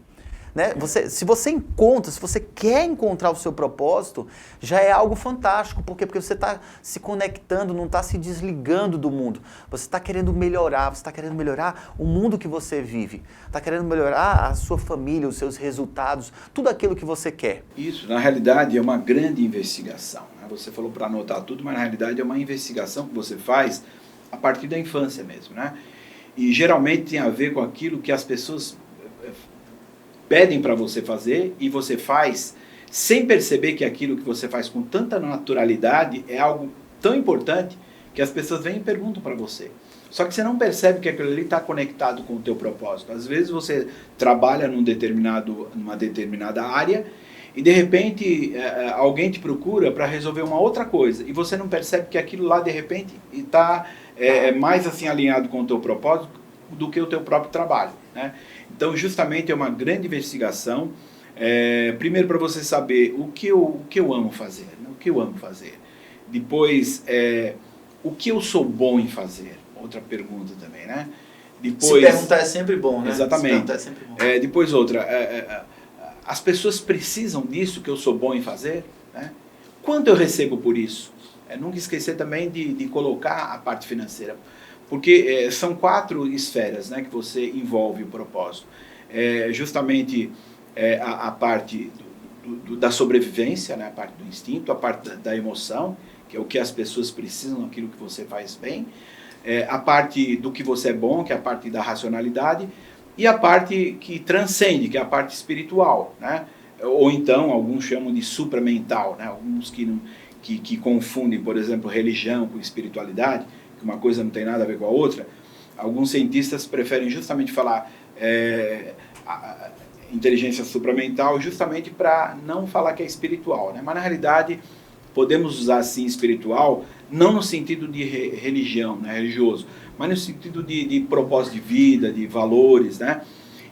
Né? Se você quer encontrar o seu propósito, já é algo fantástico. Por quê? Porque você está se conectando, não está se desligando do mundo. Você está querendo melhorar, você está querendo melhorar o mundo que você vive. Está querendo melhorar a sua família, os seus resultados, tudo aquilo que você quer. Isso, na realidade, é uma grande investigação. Né? Você falou para anotar tudo, mas na realidade é uma investigação que você faz a partir da infância mesmo. Né? E geralmente tem a ver com aquilo que as pessoas pedem para você fazer e você faz sem perceber que aquilo que você faz com tanta naturalidade é algo tão importante que as pessoas vêm e perguntam para você. Só que você não percebe que aquilo ali está conectado com o teu propósito. Às vezes você trabalha numa determinada área e de repente alguém te procura para resolver uma outra coisa e você não percebe que aquilo lá de repente está mais assim alinhado com o teu propósito do que o teu próprio trabalho, né? Então, justamente é uma grande investigação. Primeiro, para você saber o que eu amo fazer, né? O que eu amo fazer. Depois, o que eu sou bom em fazer. Outra pergunta também, né? Depois, se perguntar é sempre bom, né? Exatamente. É sempre bom. Depois outra, as pessoas precisam disso que eu sou bom em fazer, né? Quanto eu recebo por isso? Nunca esquecer também de colocar a parte financeira. Porque são 4 esferas, né, que você envolve o propósito. Justamente a parte da sobrevivência, né, a parte do instinto, a parte da emoção, que é o que as pessoas precisam, aquilo que você faz bem, a parte do que você é bom, que é a parte da racionalidade, e a parte que transcende, que é a parte espiritual, né? Ou então, alguns chamam de supramental, né? Alguns que confundem, por exemplo, religião com espiritualidade, que uma coisa não tem nada a ver com a outra. Alguns cientistas preferem justamente falar inteligência supramental justamente para não falar que é espiritual, né? Mas na realidade podemos usar sim espiritual, não no sentido de religião, né, religioso, mas no sentido de propósito de vida, de valores, né?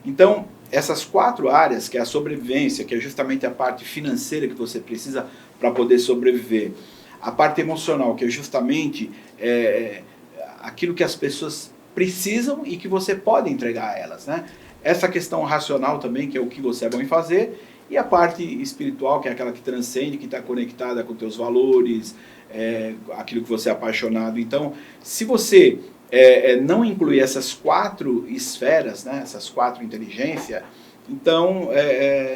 Então, essas 4 áreas, que é a sobrevivência, que é justamente a parte financeira que você precisa para poder sobreviver, a parte emocional, que é justamente aquilo que as pessoas precisam e que você pode entregar a elas, né? Essa questão racional também, que é o que você é bom em fazer, e a parte espiritual, que é aquela que transcende, que está conectada com teus valores, aquilo que você é apaixonado. Então, se você não incluir essas 4 esferas, né, essas 4 inteligências, então,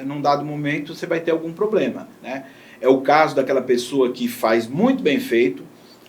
num dado momento, você vai ter algum problema, né? É o caso daquela pessoa que faz muito bem feito,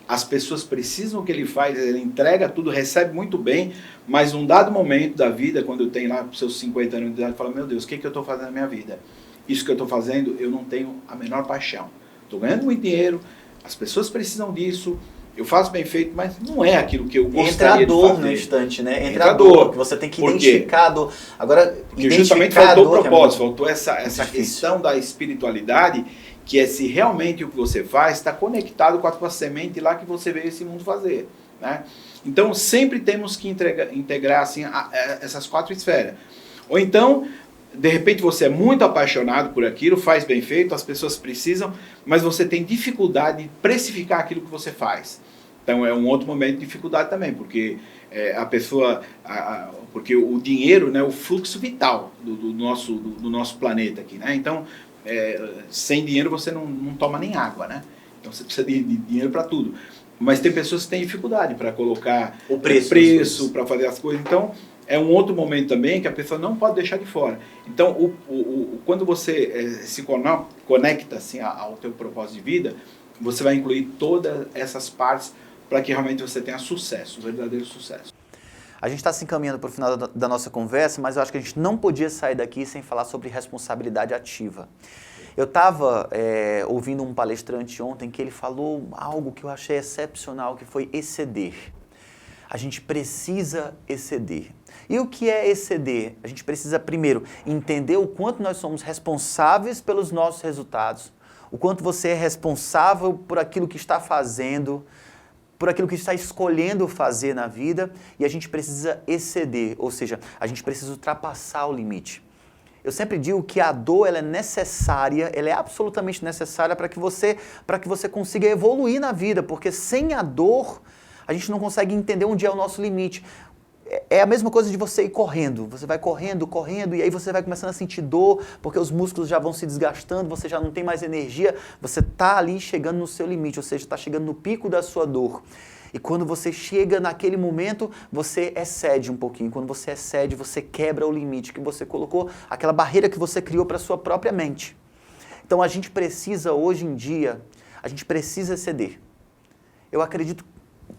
as pessoas precisam que ele faz, ele entrega tudo, recebe muito bem, mas num dado momento da vida, quando eu tenho lá os seus 50 anos de idade, eu falo, meu Deus, o que eu estou fazendo na minha vida? Isso que eu estou fazendo, eu não tenho a menor paixão. Estou ganhando muito dinheiro, as pessoas precisam disso, eu faço bem feito, mas não é aquilo que eu gostaria de fazer. Entra a dor no instante, né? Entra a dor, que você tem que identificar a dor. Agora, porque justamente faltou o propósito, faltou essa questão da espiritualidade, que é se realmente o que você faz está conectado com a tua semente lá que você veio esse mundo fazer, né? Então, sempre temos que integrar assim, essas 4 esferas. Ou então, de repente você é muito apaixonado por aquilo, faz bem feito, as pessoas precisam, mas você tem dificuldade de precificar aquilo que você faz. Então, é um outro momento de dificuldade também, porque a pessoa... porque o dinheiro, né, o fluxo vital do nosso planeta aqui, né? Então, sem dinheiro você não toma nem água, né? Então você precisa de dinheiro para tudo. Mas tem pessoas que têm dificuldade para colocar o preço para fazer as coisas. Então é um outro momento também que a pessoa não pode deixar de fora. Então quando você se conecta assim, ao teu propósito de vida, você vai incluir todas essas partes para que realmente você tenha sucesso, um verdadeiro sucesso. A gente está se encaminhando para o final da nossa conversa, mas eu acho que a gente não podia sair daqui sem falar sobre responsabilidade ativa. Eu estava ouvindo um palestrante ontem que ele falou algo que eu achei excepcional, que foi exceder. A gente precisa exceder. E o que é exceder? A gente precisa, primeiro, entender o quanto nós somos responsáveis pelos nossos resultados, o quanto você é responsável por aquilo que está fazendo, por aquilo que está escolhendo fazer na vida, e a gente precisa exceder, ou seja, a gente precisa ultrapassar o limite. Eu sempre digo que a dor ela é necessária, ela é absolutamente necessária para que você consiga evoluir na vida, porque sem a dor a gente não consegue entender onde é o nosso limite. É a mesma coisa de você ir correndo. Você vai correndo, correndo, e aí você vai começando a sentir dor, porque os músculos já vão se desgastando, você já não tem mais energia, você está ali chegando no seu limite, ou seja, está chegando no pico da sua dor. E quando você chega naquele momento, você excede um pouquinho. Quando você excede, você quebra o limite que você colocou, aquela barreira que você criou para a sua própria mente. Então a gente precisa, hoje em dia, a gente precisa exceder. Eu acredito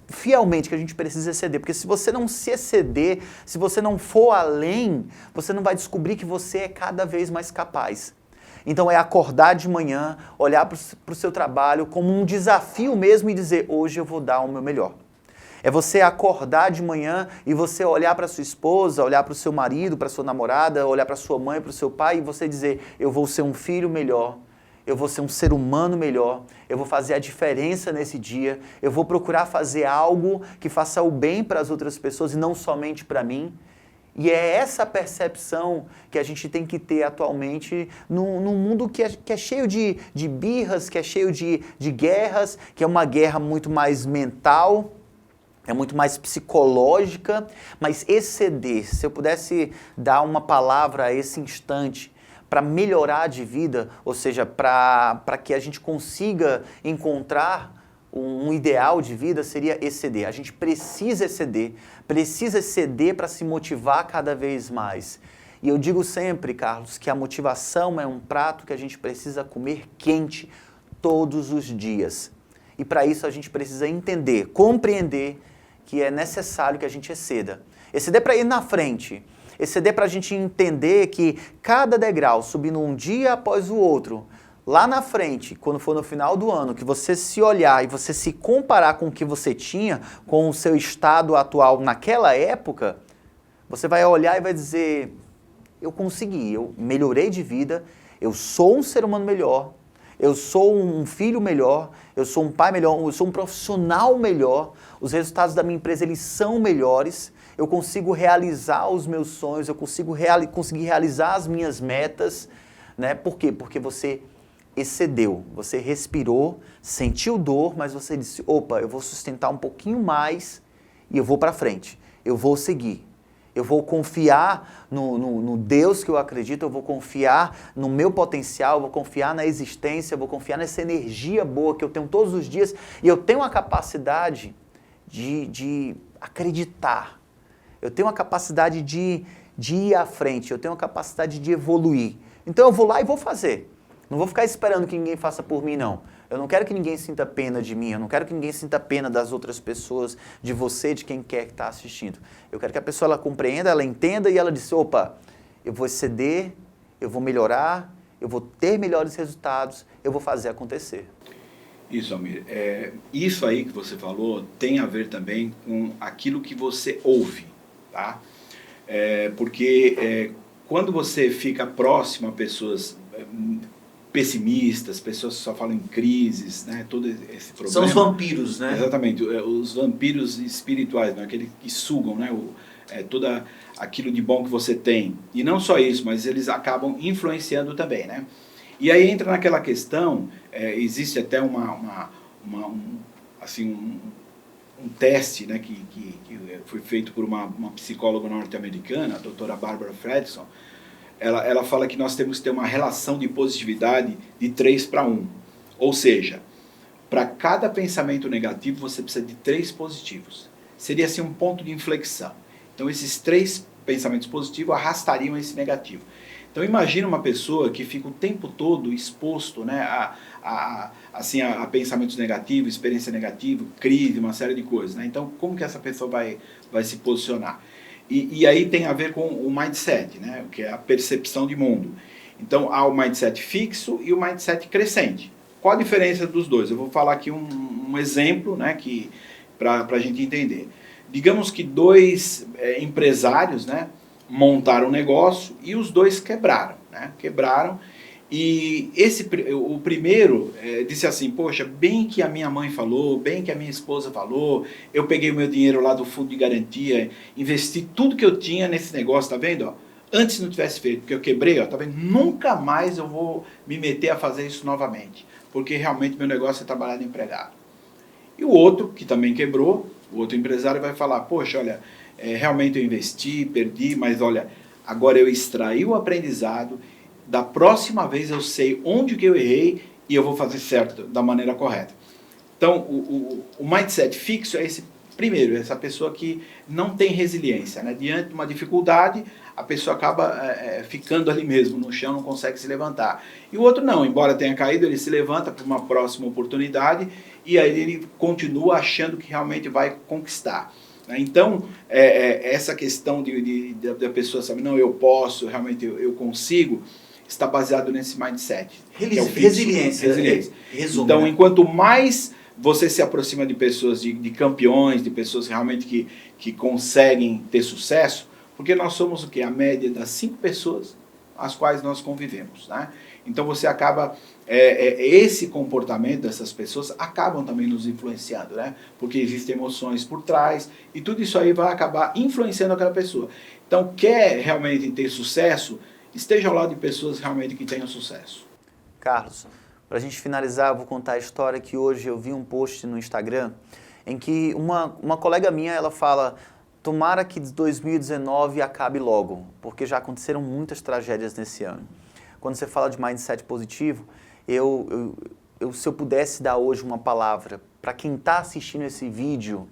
fielmente que a gente precisa exceder, porque se você não se exceder, se você não for além, você não vai descobrir que você é cada vez mais capaz. Então é acordar de manhã, olhar para o seu trabalho como um desafio mesmo e dizer, hoje eu vou dar o meu melhor. É você acordar de manhã e você olhar para sua esposa, olhar para o seu marido, para sua namorada, olhar para sua mãe, para o seu pai e você dizer, eu vou ser um filho melhor. Eu vou ser um ser humano melhor, eu vou fazer a diferença nesse dia, eu vou procurar fazer algo que faça o bem para as outras pessoas e não somente para mim. E é essa percepção que a gente tem que ter atualmente num mundo que é cheio de birras, que é cheio de guerras, que é uma guerra muito mais mental, é muito mais psicológica, mas exceder, se eu pudesse dar uma palavra a esse instante, para melhorar de vida, ou seja, para que a gente consiga encontrar um ideal de vida, seria exceder. A gente precisa exceder para se motivar cada vez mais. E eu digo sempre, Carlos, que a motivação é um prato que a gente precisa comer quente todos os dias. E para isso a gente precisa entender, compreender que é necessário que a gente exceda. Exceder para ir na frente. Exceder para a gente entender que cada degrau, subindo um dia após o outro, lá na frente, quando for no final do ano, que você se olhar e você se comparar com o que você tinha, com o seu estado atual naquela época, você vai olhar e vai dizer, eu consegui, eu melhorei de vida, eu sou um ser humano melhor, eu sou um filho melhor, eu sou um pai melhor, eu sou um profissional melhor, os resultados da minha empresa eles são melhores, eu consigo realizar os meus sonhos, eu consigo conseguir realizar as minhas metas, né? Por quê? Porque você excedeu, você respirou, sentiu dor, mas você disse, opa, eu vou sustentar um pouquinho mais e eu vou para frente, eu vou seguir. Eu vou confiar no Deus que eu acredito, eu vou confiar no meu potencial, eu vou confiar na existência, eu vou confiar nessa energia boa que eu tenho todos os dias e eu tenho a capacidade de acreditar. Eu tenho a capacidade de ir à frente, eu tenho a capacidade de evoluir. Então eu vou lá e vou fazer. Não vou ficar esperando que ninguém faça por mim, não. Eu não quero que ninguém sinta pena de mim, eu não quero que ninguém sinta pena das outras pessoas, de você, de quem quer que está assistindo. Eu quero que a pessoa ela compreenda, ela entenda e ela diz, opa, eu vou exceder, eu vou melhorar, eu vou ter melhores resultados, eu vou fazer acontecer. Isso, Almir. Isso aí que você falou tem a ver também com aquilo que você ouve, tá? Porque quando você fica próximo a pessoas pessimistas, pessoas que só falam em crises, né? Todo esse problema. São os vampiros, né? Exatamente, os vampiros espirituais, né? Aqueles que sugam, né? Tudo aquilo de bom que você tem. E não só isso, mas eles acabam influenciando também, né? E aí entra naquela questão, existe até um teste, né, que foi feito por uma psicóloga norte-americana, a doutora Barbara Fredrickson. Ela fala que nós temos que ter uma relação de positividade de 3:1. Ou seja, para cada pensamento negativo você precisa de 3 positivos. Seria assim um ponto de inflexão. Então esses 3 pensamentos positivos arrastariam esse negativo. Então imagina uma pessoa que fica o tempo todo exposto, né, a pensamentos negativos, experiência negativa, crise, uma série de coisas, né? Então como que essa pessoa vai se posicionar? E aí tem a ver com o mindset, né? Que é a percepção de mundo. Então, há o mindset fixo e o mindset crescente. Qual a diferença dos dois? Eu vou falar aqui um exemplo, né, para a gente entender. Digamos que dois empresários, né, montaram um negócio e os dois quebraram. Né? Quebraram. E o primeiro disse assim, poxa, bem que a minha mãe falou, bem que a minha esposa falou, eu peguei o meu dinheiro lá do fundo de garantia, investi tudo que eu tinha nesse negócio, tá vendo? Ó, antes não tivesse feito, porque eu quebrei, ó, tá vendo? Nunca mais eu vou me meter a fazer isso novamente, porque realmente meu negócio é trabalhar de empregado. E o outro, que também quebrou, o outro empresário vai falar, poxa, olha, realmente eu investi, perdi, mas olha, agora eu extraí o aprendizado, da próxima vez eu sei onde que eu errei e eu vou fazer certo da maneira correta. Então, o mindset fixo é esse primeiro, essa pessoa que não tem resiliência. Né? Diante de uma dificuldade, a pessoa acaba ficando ali mesmo, no chão, não consegue se levantar. E o outro não, embora tenha caído, ele se levanta para uma próxima oportunidade e aí ele continua achando que realmente vai conquistar. Então, essa questão da pessoa saber, não, eu posso, realmente eu consigo, está baseado nesse mindset. Resiliência. Resumo, então, enquanto mais você se aproxima de pessoas, de campeões, de pessoas realmente que conseguem ter sucesso, porque nós somos o quê? A média das 5 pessoas às quais nós convivemos. Né? Então, você acaba... esse comportamento dessas pessoas acabam também nos influenciando, né? Porque existem emoções por trás e tudo isso aí vai acabar influenciando aquela pessoa. Então, quer realmente ter sucesso, esteja ao lado de pessoas realmente que tenham sucesso. Carlos, para a gente finalizar, eu vou contar a história que hoje eu vi um post no Instagram em que uma colega minha, ela fala, tomara que 2019 acabe logo, porque já aconteceram muitas tragédias nesse ano. Quando você fala de mindset positivo, se eu pudesse dar hoje uma palavra para quem está assistindo esse vídeo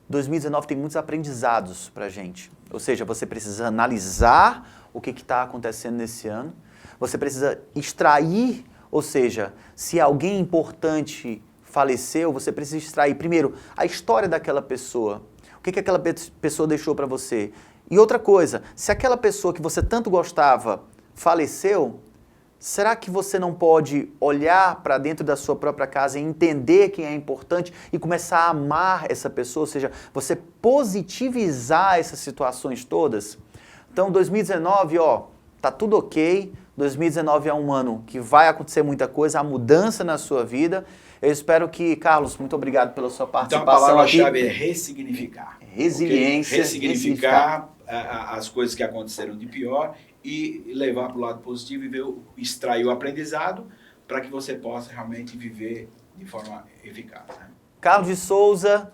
2019 tem muitos aprendizados para a gente. Ou seja, você precisa analisar o que está acontecendo nesse ano, você precisa extrair, ou seja, se alguém importante faleceu, você precisa extrair, primeiro, a história daquela pessoa, o que aquela pessoa deixou para você. E outra coisa, se aquela pessoa que você tanto gostava faleceu, será que você não pode olhar para dentro da sua própria casa e entender quem é importante e começar a amar essa pessoa? Ou seja, você positivizar essas situações todas? Então, 2019, tá tudo ok. 2019 é um ano que vai acontecer muita coisa, a mudança na sua vida. Eu espero que, Carlos, muito obrigado pela sua participação. Então, a palavra-chave é ressignificar. Resiliência. Ressignificar as coisas que aconteceram de pior e levar para o lado positivo e extrair o aprendizado para que você possa realmente viver de forma eficaz. Né? Carlos de Souza,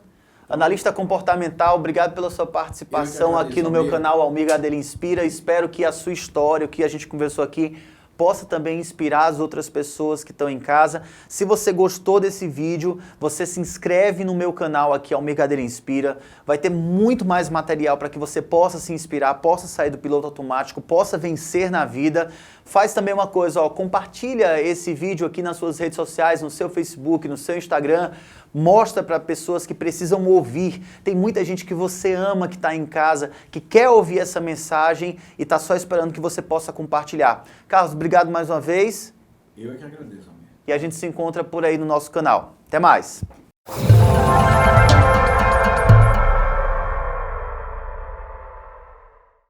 analista comportamental, obrigado pela sua participação aqui no meu canal Almir Gadelha Inspira. Espero que a sua história, o que a gente conversou aqui, possa também inspirar as outras pessoas que estão em casa. Se você gostou desse vídeo, você se inscreve no meu canal aqui, Almir Gadelha Inspira. Vai ter muito mais material para que você possa se inspirar, possa sair do piloto automático, possa vencer na vida. Faz também uma coisa, compartilha esse vídeo aqui nas suas redes sociais, no seu Facebook, no seu Instagram. Mostra para pessoas que precisam ouvir. Tem muita gente que você ama, que está em casa, que quer ouvir essa mensagem e está só esperando que você possa compartilhar. Carlos, obrigado mais uma vez. Eu é que agradeço, Almir. E a gente se encontra por aí no nosso canal. Até mais.